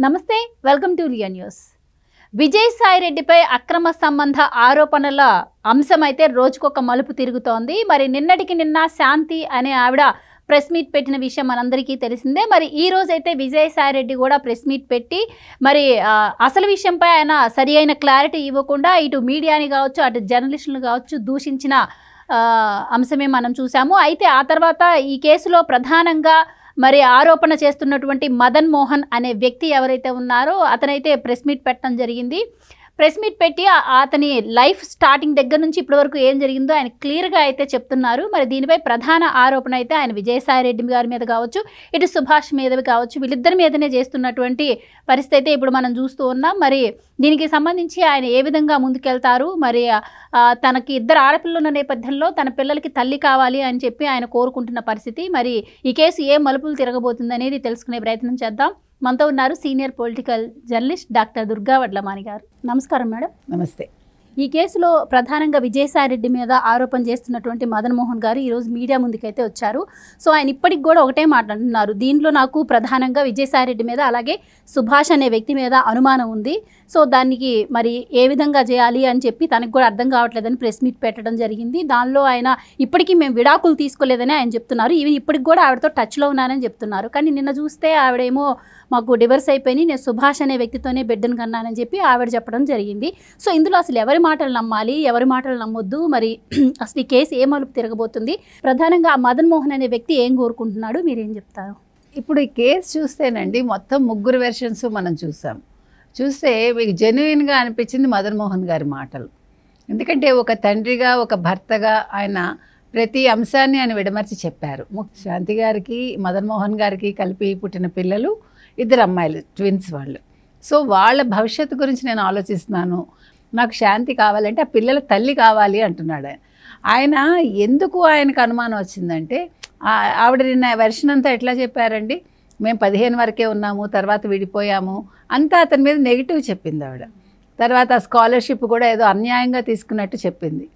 నమస్తే, welcome to Liya news. Vijayasai రెడ్డిపై అక్రమ సంబంధ ఆరోపణల అంశం అయితే రోజుకొక మలుపు తిరుగుతోంది. మరి నిన్నటికి నిన్న శాంతి అనే ఆవిడ ప్రెస్ మీట్ పెట్టిన విషయం మనందరికీ తెలిసిందే. మరి ఈ రోజైతే విజయసాయి రెడ్డి కూడా ప్రెస్ మీట్ పెట్టి మరి అసలు విషయంపై ఆయన సరి అయిన క్లారిటీ ఇవ్వకుండా ఇటు మీడియాని కావచ్చు, అటు జర్నలిస్టులు కావచ్చు దూషించిన అంశమే మనం చూసాము. అయితే ఆ తర్వాత ఈ కేసులో ప్రధానంగా మరి ఆరోపణ చేస్తున్నటువంటి మదన్ మోహన్ అనే వ్యక్తి ఎవరైతే ఉన్నారో అతనైతే ప్రెస్ మీట్ పెట్టడం జరిగింది. ప్రెస్ మీట్ పెట్టి అతని లైఫ్ స్టార్టింగ్ దగ్గర నుంచి ఇప్పటివరకు ఏం జరిగిందో ఆయన క్లియర్గా అయితే చెప్తున్నారు. మరి దీనిపై ప్రధాన ఆరోపణ అయితే ఆయన విజయసాయి రెడ్డి గారి మీద కావచ్చు, ఇటు సుభాష్ మీద కావచ్చు, వీళ్ళిద్దరి మీదనే చేస్తున్నటువంటి పరిస్థితి అయితే ఇప్పుడు మనం చూస్తూ ఉన్నాం. మరి దీనికి సంబంధించి ఆయన ఏ విధంగా ముందుకెళ్తారు, మరి తనకి ఇద్దరు ఆడపిల్లలు ఉన్న నేపథ్యంలో తన పిల్లలకి తల్లి కావాలి అని చెప్పి ఆయన కోరుకుంటున్న పరిస్థితి. మరి ఈ కేసు ఏ మలుపులు తిరగబోతుంది అనేది తెలుసుకునే ప్రయత్నం చేద్దాం. మనతో ఉన్నారు senior political journalist doctor Durga Vadlamani గారు. నమస్కారం మేడం. నమస్తే. ఈ కేసులో ప్రధానంగా విజయసాయి రెడ్డి మీద ఆరోపణ చేస్తున్నటువంటి మదన్ మోహన్ గారు ఈరోజు మీడియా ముందుకైతే వచ్చారు. సో ఆయన ఇప్పటికి కూడా ఒకటే మాట అంటున్నారు, దీనిలో నాకు ప్రధానంగా విజయసాయి రెడ్డి మీద అలాగే సుభాష్ అనే వ్యక్తి మీద అనుమానం ఉంది. సో దానికి మరి ఏ విధంగా చేయాలి అని చెప్పి తనకు కూడా అర్థం కావట్లేదని ప్రెస్ మీట్ పెట్టడం జరిగింది. దానిలో ఆయన ఇప్పటికీ మేము విడాకులు తీసుకోలేదని ఆయన చెప్తున్నారు. ఈవెన్ ఇప్పటికి కూడా ఆవిడతో టచ్లో ఉన్నానని చెప్తున్నారు. కానీ నిన్న చూస్తే ఆవిడేమో మాకు డివర్స్ అయిపోయి నేను సుభాష్ అనే వ్యక్తితోనే బిడ్డను కన్నానని చెప్పి ఆవిడ చెప్పడం జరిగింది. సో ఇందులో అసలు ఎవరి మాటలు నమ్మాలి, ఎవరి మాటలు నమ్మొద్దు, మరి అసలు ఈ కేసు ఏ మలుపు తిరగబోతుంది, ప్రధానంగా మదన్ మోహన్ అనే వ్యక్తి ఏం కోరుకుంటున్నాడు, మీరేం చెప్తారు? ఇప్పుడు ఈ కేసు చూస్తేనండి మొత్తం ముగ్గురు వెర్షన్స్ మనం చూస్తే మీకు జెన్యున్గా అనిపించింది మదన్ మోహన్ గారి మాటలు. ఎందుకంటే ఒక తండ్రిగా, ఒక భర్తగా ఆయన ప్రతి అంశాన్ని ఆయన విడమర్చి చెప్పారు. శాంతి గారికి, మదన్ మోహన్ గారికి కలిపి పుట్టిన పిల్లలు ఇద్దరు అమ్మాయిలు, ట్విన్స్ వాళ్ళు. సో వాళ్ళ భవిష్యత్తు గురించి నేను ఆలోచిస్తున్నాను, నాకు శాంతి కావాలంటే ఆ పిల్లల తల్లి కావాలి అంటున్నాడు ఆయన. ఎందుకు ఆయనకు అనుమానం వచ్చిందంటే ఆవిడ నిన్న వెర్షన్ అంతా ఎట్లా చెప్పారండి, మేము 15 వరకే ఉన్నాము, తర్వాత విడిపోయాము అంతా అతని మీద నెగిటివ్ చెప్పింది ఆవిడ. తర్వాత స్కాలర్షిప్ కూడా ఏదో అన్యాయంగా తీసుకున్నట్టు చెప్పింది.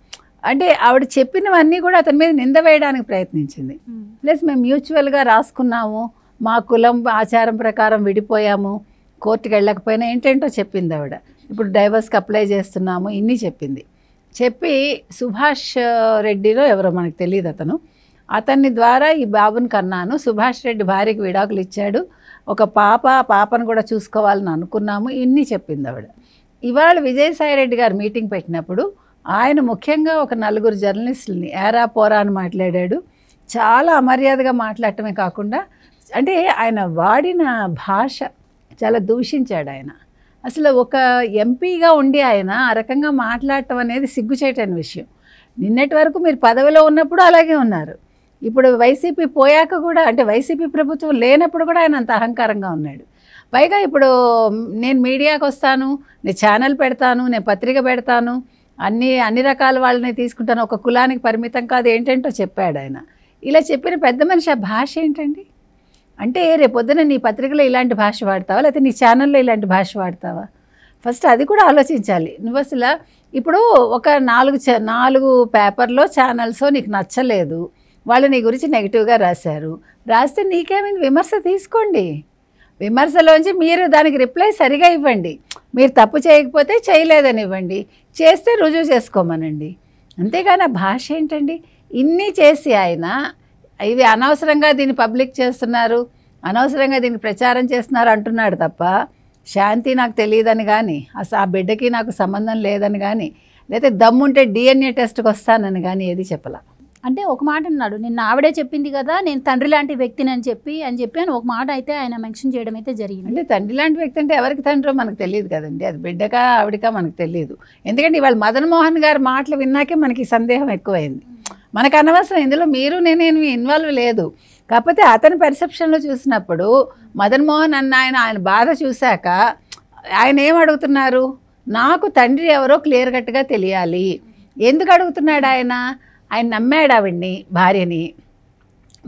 అంటే ఆవిడ చెప్పినవన్నీ కూడా అతని మీద నింద వేయడానికి ప్రయత్నించింది. ప్లస్ మేము మ్యూచువల్గా రాసుకున్నాము, మా కులం ఆచారం ప్రకారం విడిపోయాము, కోర్టుకి వెళ్ళకపోయినా ఏంటేంటో చెప్పింది ఆవిడ. ఇప్పుడు డైవర్స్కి అప్లై చేస్తున్నాము, ఇన్ని చెప్పింది. చెప్పి సుభాష్ రెడ్డిలో ఎవరో మనకు తెలియదు, అతన్ని ద్వారా ఈ బాబుని కన్నాను, సుభాష్ రెడ్డి భార్యకి విడాకులు ఇచ్చాడు, ఒక పాపను కూడా చూసుకోవాలని అనుకున్నాము, ఇన్ని చెప్పింది ఆవిడ. ఇవాళ విజయసాయి రెడ్డి గారు మీటింగ్ పెట్టినప్పుడు ఆయన ముఖ్యంగా ఒక 4 జర్నలిస్టులని ఏరా పోరా అని మాట్లాడాడు. చాలా అమర్యాదగా మాట్లాడటమే కాకుండా అంటే ఆయన వాడిన భాష చాలా దూషించాడు ఆయన. అసలు ఒక ఎంపీగా ఉండి ఆయన ఆ రకంగా మాట్లాడటం అనేది సిగ్గుచేటని విషయం. నిన్నటి వరకు మీరు పదవిలో ఉన్నప్పుడు అలాగే ఉన్నారు, ఇప్పుడు వైసీపీ పోయాక కూడా, అంటే వైసీపీ ప్రభుత్వం లేనప్పుడు కూడా ఆయన అంత అహంకారంగా ఉన్నాడు. పైగా ఇప్పుడు నేను మీడియాకి వస్తాను, నేను ఛానల్ పెడతాను, నేను పత్రిక పెడతాను, అన్ని రకాల వాళ్ళని తీసుకుంటాను, ఒక కులానికి పరిమితం కాదు, ఏంటంటో చెప్పాడు ఆయన. ఇలా చెప్పిన పెద్ద మనిషి ఆ భాష ఏంటండి? అంటే రేపొద్దున నీ పత్రికలో ఇలాంటి భాష వాడతావా, లేకపోతే నీ ఛానల్లో ఇలాంటి భాష వాడతావా? ఫస్ట్ అది కూడా ఆలోచించాలి. నువ్వు అసలు ఇప్పుడు ఒక 4 పేపర్లో ఛానల్స్ నీకు నచ్చలేదు, వాళ్ళు నీ గురించి నెగిటివ్గా రాస్తే నీకేమైంది, విమర్శ తీసుకోండి, విమర్శలోంచి మీరు దానికి రిప్లై సరిగా ఇవ్వండి. మీరు తప్పు చేయకపోతే చేయలేదని ఇవ్వండి, చేస్తే రుజువు చేసుకోమనండి. అంతేగాని ఆ భాష ఏంటండి? ఇన్ని చేసి ఆయన ఇవి అనవసరంగా దీన్ని పబ్లిక్ చేస్తున్నారు, అనవసరంగా దీన్ని ప్రచారం చేస్తున్నారు అంటున్నాడు తప్ప శాంతి నాకు తెలియదని కానీ, అసలు ఆ బిడ్డకి నాకు సంబంధం లేదని కానీ, లేకపోతే దమ్ముంటే DNA టెస్ట్కి వస్తానని కానీ ఏది చెప్పలా. అంటే ఒక మాట అన్నాడు, నిన్న ఆవిడే చెప్పింది కదా నేను తండ్రి లాంటి వ్యక్తిని అని చెప్పి అని ఒక మాట అయితే ఆయన మెన్షన్ చేయడం అయితే జరిగింది. అంటే తండ్రి లాంటి వ్యక్తి అంటే ఎవరికి తండ్రో మనకు తెలియదు కదండి, అది బిడ్డకా ఆవిడకా మనకు తెలియదు. ఎందుకంటే ఇవాళ మదన్ మోహన్ గారి మాటలు విన్నాకే మనకి సందేహం ఎక్కువైంది. మనకు అనవసరం, ఇందులో మీరు నేనేమి ఇన్వాల్వ్ లేదు. కాకపోతే అతని పర్సెప్షన్లో చూసినప్పుడు మదన్ మోహన్ అన్న ఆయన బాధ చూశాక ఆయన ఏం అడుగుతున్నారు, నాకు తండ్రి ఎవరో క్లియర్ కట్గా తెలియాలి. ఎందుకు అడుగుతున్నాడు ఆయన నమ్మాడు ఆవిడ్ని,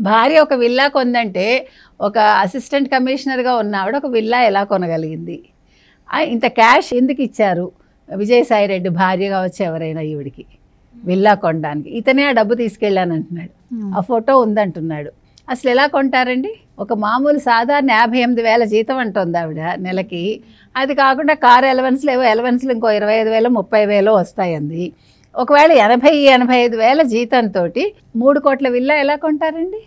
భార్య ఒక విల్లా కొందంటే ఒక అసిస్టెంట్ కమిషనర్గా ఉన్న ఆవిడ ఒక విల్లా ఎలా కొనగలిగింది? ఇంత క్యాష్ ఎందుకు ఇచ్చారు విజయసాయి రెడ్డి భార్యగా వచ్చి ఎవరైనా ఈవిడికి విల్లా కొనడానికి? ఇతనే ఆ డబ్బు తీసుకెళ్ళానంటున్నాడు, ఆ ఫోటో ఉందంటున్నాడు. అసలు ఎలా కొంటారండి? ఒక మామూలు సాధారణ 58,000 జీతం అంటుంది ఆవిడ నెలకి. అది కాకుండా కారు ఎలవెన్స్లు ఏవో ఎలవెన్స్లు ఇంకో 25,000 30,000 వస్తాయండి. ఒకవేళ 85,000 జీతంతో 3 కోట్ల విల్లా ఎలా కొంటారండి?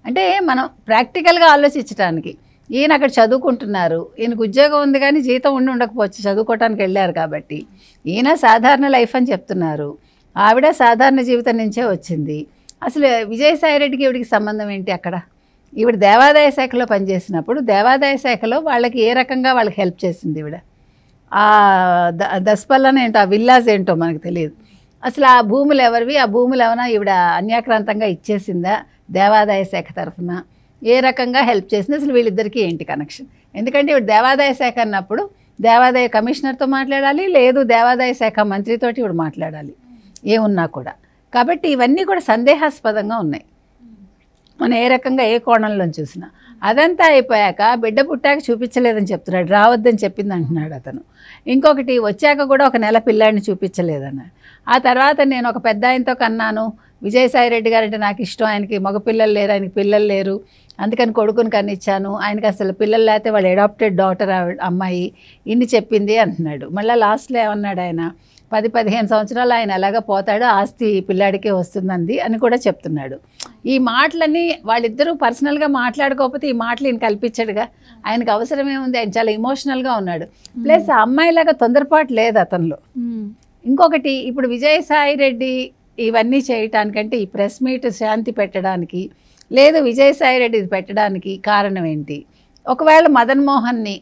అంటే మనం ప్రాక్టికల్గా ఆలోచించడానికి, ఈయన అక్కడ చదువుకుంటున్నారు, ఈయనకు ఉద్యోగం ఉంది కానీ జీతం ఉండకపోవచ్చు, చదువుకోవటానికి వెళ్ళారు కాబట్టి. ఈయన సాధారణ లైఫ్ అని చెప్తున్నారు, ఆవిడ సాధారణ జీవితం నుంచే వచ్చింది. అసలు విజయసాయిరెడ్డికి ఈవిడికి సంబంధం ఏంటి? అక్కడ ఈవిడ దేవాదాయ శాఖలో పనిచేసినప్పుడు దేవాదాయ శాఖలో వాళ్ళకి ఏ రకంగా వాళ్ళకి హెల్ప్ చేసింది ఈవిడ? ఆ దస్పల్లన ఏంటో, ఆ విల్లాస్ ఏంటో మనకు తెలియదు. అసలు ఆ భూములు ఎవరివి? ఆ భూములు ఏమైనా ఈవిడ అన్యాక్రాంతంగా ఇచ్చేసిందా దేవాదాయ శాఖ తరఫున? ఏ రకంగా హెల్ప్ చేసింది? అసలు వీళ్ళిద్దరికీ ఏంటి కనెక్షన్? ఎందుకంటే ఈవిడ దేవాదాయ శాఖ అన్నప్పుడు దేవాదాయ కమిషనర్తో మాట్లాడాలి, లేదు దేవాదాయ శాఖ మంత్రితోటి ఈవిడ మాట్లాడాలి ఏమున్నా కూడా. కాబట్టి ఇవన్నీ కూడా సందేహాస్పదంగా ఉన్నాయి మనం ఏ రకంగా ఏ కోణంలో చూసినా. అదంతా అయిపోయాక బిడ్డ పుట్టాక చూపించలేదని చెప్తున్నాడు, రావద్దని చెప్పింది అంటున్నాడు అతను. ఇంకొకటి వచ్చాక కూడా ఒక నెల పిల్లాడిని చూపించలేదన్నాడు. ఆ తర్వాత నేను ఒక పెద్ద ఆయనతో కన్నాను, విజయసాయిరెడ్డి గారు అంటే నాకు ఇష్టం, ఆయనకి మగపిల్లలు లేరు, ఆయనకి పిల్లలు లేరు, అందుకని కొడుకుని కన్నిచ్చాను, ఆయనకి అసలు పిల్లలు లేకపోతే వాళ్ళు అడాప్టెడ్ డాటర్ అమ్మాయి, ఇన్ని చెప్పింది అంటున్నాడు. మళ్ళీ లాస్ట్లో ఏమన్నాడు ఆయన, 10-15 సంవత్సరాలు ఆయన ఎలాగ పోతాడో ఆస్తి పిల్లాడికే వస్తుందంది అని కూడా చెప్తున్నాడు. ఈ మాటలన్నీ వాళ్ళిద్దరూ పర్సనల్గా మాట్లాడుకోకపోతే ఈ మాటలు ఈయన కల్పించాడుగా. ఆయనకు అవసరమేముంది? ఆయన చాలా ఎమోషనల్గా ఉన్నాడు. ప్లస్ ఆ అమ్మాయిలాగా తొందరపాటు లేదు అతనిలో. ఇంకొకటి, ఇప్పుడు విజయసాయిరెడ్డి ఇవన్నీ చేయటానికంటే ఈ ప్రెస్ మీట్ శాంతి పెట్టడానికి, లేదు విజయసాయిరెడ్డి పెట్టడానికి కారణం ఏంటి? ఒకవేళ మదన్ మోహన్ని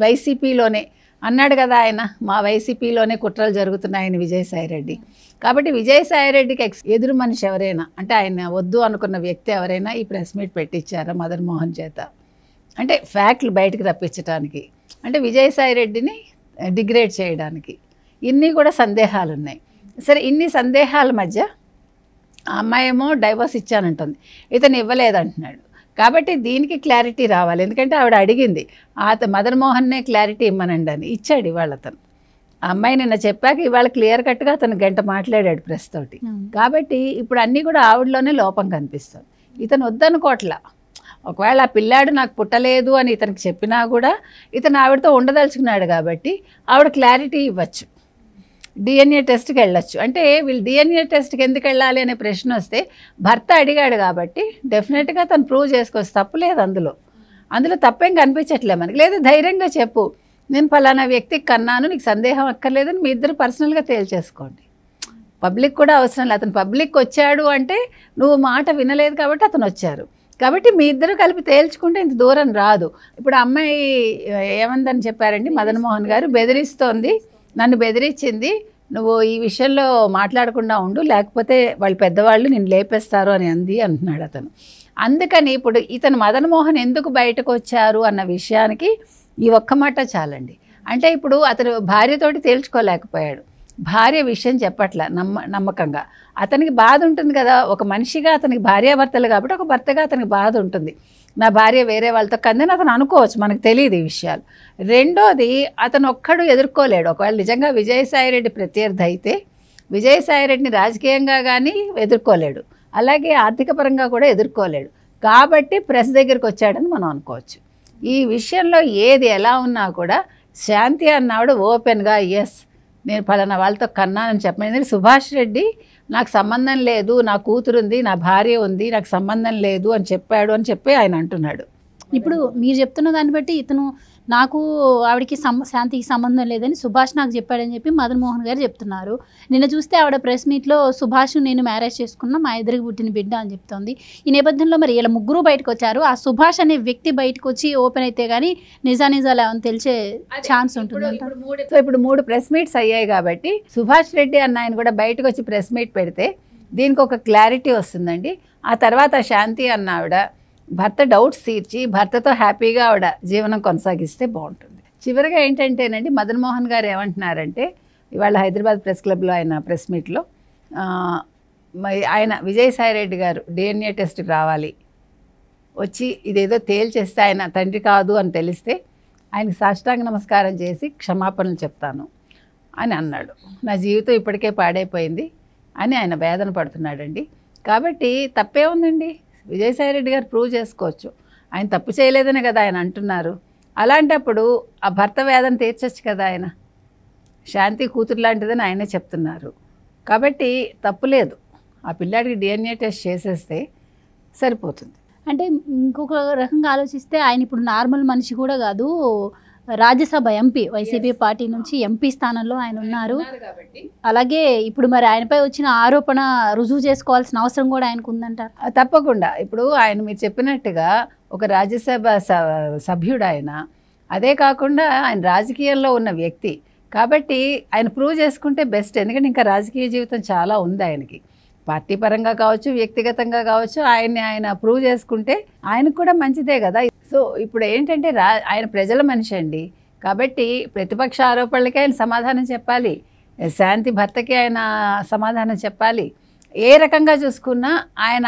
వైసీపీలోనే అన్నాడు కదా ఆయన, మా వైసీపీలోనే కుట్రలు జరుగుతున్నాయని విజయసాయిరెడ్డి. కాబట్టి విజయసాయిరెడ్డికి ఎదురు మనిషి ఎవరైనా, అంటే ఆయన వద్దు అనుకున్న వ్యక్తి ఎవరైనా ఈ ప్రెస్ మీట్ పెట్టించారా మదన్ మోహన్ చేత? అంటే ఫ్యాక్ట్లు బయటకు రప్పించడానికి, అంటే విజయసాయిరెడ్డిని డిగ్రేడ్ చేయడానికి. ఇన్ని కూడా సందేహాలు ఉన్నాయి. సరే, ఇన్ని సందేహాల మధ్య ఆ అమ్మాయి ఏమో డైవర్స్ ఇచ్చానంటుంది, ఇతను ఇవ్వలేదంటున్నాడు. కాబట్టి దీనికి క్లారిటీ రావాలి. ఎందుకంటే ఆవిడ అడిగింది మదన్ మోహన్నే క్లారిటీ ఇమ్మనండి అని, ఇచ్చాడు ఇవాళ అతను. ఆ అమ్మాయి నిన్న చెప్పాక ఇవాళ క్లియర్ కట్గా అతను గంట మాట్లాడాడు ప్రెస్ తోటి. కాబట్టి ఇప్పుడు అన్నీ కూడా ఆవిడలోనే లోపం కనిపిస్తుంది. ఇతను వద్దనుకోట్లా. ఒకవేళ ఆ పిల్లాడు నాకు పుట్టలేదు అని ఇతనికి చెప్పినా కూడా ఇతను ఆవిడతో ఉండదలుచుకున్నాడు కాబట్టి ఆవిడ క్లారిటీ ఇవ్వచ్చు, డిఎన్ఏ టెస్ట్కి వెళ్ళొచ్చు. అంటే వీళ్ళు డిఎన్ఏ టెస్ట్కి ఎందుకు వెళ్ళాలి అనే ప్రశ్న వస్తే భర్త అడిగాడు కాబట్టి డెఫినెట్గా తను ప్రూవ్ చేసుకోవచ్చు, తప్పు లేదు అందులో తప్పేం కనిపించట్లే మనకి. లేదు ధైర్యంగా చెప్పు, నేను ఫలానా వ్యక్తికి కన్నాను, నీకు సందేహం అక్కర్లేదని మీ ఇద్దరు పర్సనల్గా తేల్చేసుకోండి. పబ్లిక్ కూడా అవసరం లేదు. అతను పబ్లిక్ వచ్చాడు అంటే నువ్వు మాట వినలేదు కాబట్టి అతను వచ్చారు, కాబట్టి మీ ఇద్దరు కలిపి తేల్చుకుంటే ఇంత దూరం రాదు. ఇప్పుడు అమ్మాయి ఏమందని చెప్పారండి మదన్ మోహన్ గారు, బెదిరిస్తోంది, నన్ను బెదిరించింది, నువ్వు ఈ విషయంలో మాట్లాడకుండా ఉండు, లేకపోతే వాళ్ళు పెద్దవాళ్ళు నిన్ను లేపేస్తారు అని అంటున్నాడు అతను. అందుకని ఇప్పుడు ఇతను మదన్ మోహన్ ఎందుకు బయటకు వచ్చారు అన్న విషయానికి ఈ ఒక్క మాట చాలండి. అంటే ఇప్పుడు అతను భార్యతోటి తేల్చుకోలేకపోయాడు, భార్య విషయం చెప్పట్ల నమ్మకంగా. అతనికి బాధ ఉంటుంది కదా, ఒక మనిషిగా అతనికి భార్యాభర్తలు కాబట్టి ఒక భర్తగా అతనికి బాధ ఉంటుంది, నా భార్య వేరే వాళ్ళతో కందని అతను అనుకోవచ్చు, మనకు తెలియదు ఈ విషయాలు. రెండోది, అతను ఒక్కడు ఎదుర్కోలేడు. ఒకవేళ నిజంగా విజయసాయిరెడ్డి ప్రత్యర్థి అయితే విజయసాయిరెడ్డిని రాజకీయంగా కానీ ఎదుర్కోలేడు, అలాగే ఆర్థిక పరంగా కూడా ఎదుర్కోలేడు. కాబట్టి ప్రెస్ దగ్గరికి వచ్చాడని మనం అనుకోవచ్చు. ఈ విషయంలో ఏది ఎలా ఉన్నా కూడా శాంతి అన్నాడు ఓపెన్గా ఎస్ నేను పలానా వాళ్ళతో కన్నానని చెప్పలేదు. సుభాష్ రెడ్డి నాకు సంబంధం లేదు, నా కూతురు ఉంది, నా భార్య ఉంది, నాకు సంబంధం లేదు అని చెప్పాడు అని చెప్పి ఆయన అంటున్నాడు. ఇప్పుడు మీరు చెప్తున్న దాన్ని బట్టి ఇతను నాకు ఆవిడకి శాంతికి సంబంధం లేదని సుభాష్ నాకు చెప్పాడని చెప్పి మదన్ మోహన్ గారు చెప్తున్నారు. నిన్న చూస్తే ఆవిడ ప్రెస్ మీట్లో సుభాష్ నేను మ్యారేజ్ చేసుకున్నా, మా ఇద్దరికి పుట్టిన బిడ్డ అని చెప్తోంది. ఈ నేపథ్యంలో మరి ఇలా ముగ్గురు బయటకు వచ్చారు, ఆ సుభాష్ అనే వ్యక్తి బయటకు వచ్చి ఓపెన్ అయితే కానీ నిజాలు ఏమని తెలిసే ఛాన్స్ ఉంటుంది. ఇప్పుడు 3 ప్రెస్ మీట్స్ అయ్యాయి కాబట్టి సుభాష్ రెడ్డి అన్న ఆయన కూడా బయటకు వచ్చి ప్రెస్ మీట్ పెడితే దీనికి ఒక క్లారిటీ వస్తుందండి. ఆ తర్వాత శాంతి అన్న ఆవిడ భర్త డౌట్స్ తీర్చి భర్తతో హ్యాపీగా ఆవిడ జీవనం కొనసాగిస్తే బాగుంటుంది. చివరిగా ఏంటంటేనండి మదన్ మోహన్ గారు ఏమంటున్నారంటే ఇవాళ హైదరాబాద్ ప్రెస్ క్లబ్లో ఆయన ప్రెస్ మీట్లో ఆయన విజయసాయిరెడ్డి గారు డిఎన్ఏ టెస్ట్కి రావాలి, వచ్చి ఇదేదో తేల్చేస్తే ఆయన తండ్రి కాదు అని తెలిస్తే ఆయనకి సాష్టాంగ నమస్కారం చేసి క్షమాపణలు చెప్తాను అని అన్నాడు. నా జీవితం ఇప్పటికే పాడైపోయింది అని ఆయన వేదన పడుతున్నాడండి. కాబట్టి తప్పే ఉందండి, విజయసాయి రెడ్డి గారు ప్రూవ్ చేసుకోవచ్చు. ఆయన తప్పు చేయలేదని కదా ఆయన అంటున్నారు. అలాంటప్పుడు ఆ భర్త వేదన తీర్చొచ్చు కదా ఆయన. శాంతి కూతురు లాంటిదని ఆయనే చెప్తున్నారు. కాబట్టి తప్పు లేదు. ఆ పిల్లాడికి DNA టెస్ట్ చేసేస్తే సరిపోతుంది. అంటే ఇంకొక రకంగా ఆలోచిస్తే ఆయన ఇప్పుడు నార్మల్ మనిషి కూడా కాదు, రాజ్యసభ ఎంపీ, వైసీపీ పార్టీ నుంచి ఎంపీ స్థానంలో ఆయన ఉన్నారు. అలాగే ఇప్పుడు మరి ఆయనపై వచ్చిన ఆరోపణ రుజువు చేసుకోవాల్సిన అవసరం కూడా ఆయనకు ఉందంటారు. తప్పకుండా. ఇప్పుడు ఆయన మీరు చెప్పినట్టుగా ఒక రాజ్యసభ సభ్యుడు ఆయన. అదే కాకుండా ఆయన రాజకీయాల్లో ఉన్న వ్యక్తి కాబట్టి ఆయన ప్రూవ్ చేసుకుంటే బెస్ట్. ఎందుకంటే ఇంకా రాజకీయ జీవితం చాలా ఉంది ఆయనకి. పార్టీ పరంగా కావచ్చు, వ్యక్తిగతంగా కావచ్చు. ఆయన ప్రూవ్ చేసుకుంటే ఆయనకు కూడా మంచిదే కదా. సో ఇప్పుడు ఏంటంటే ఆయన ప్రజల మనిషి అండి. కాబట్టి ప్రతిపక్ష ఆరోపణలకి ఆయన సమాధానం చెప్పాలి, శాంతి భర్తకి ఆయన సమాధానం చెప్పాలి. ఏ రకంగా చూసుకున్నా ఆయన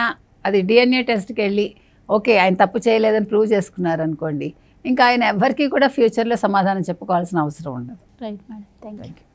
అది DNA టెస్ట్కి వెళ్ళి ఓకే ఆయన తప్పు చేయలేదని ప్రూవ్ చేసుకున్నారనుకోండి, ఇంకా ఆయన ఎవ్వరికీ కూడా ఫ్యూచర్లో సమాధానం చెప్పుకోవాల్సిన అవసరం ఉండదు. Right madam, thank you.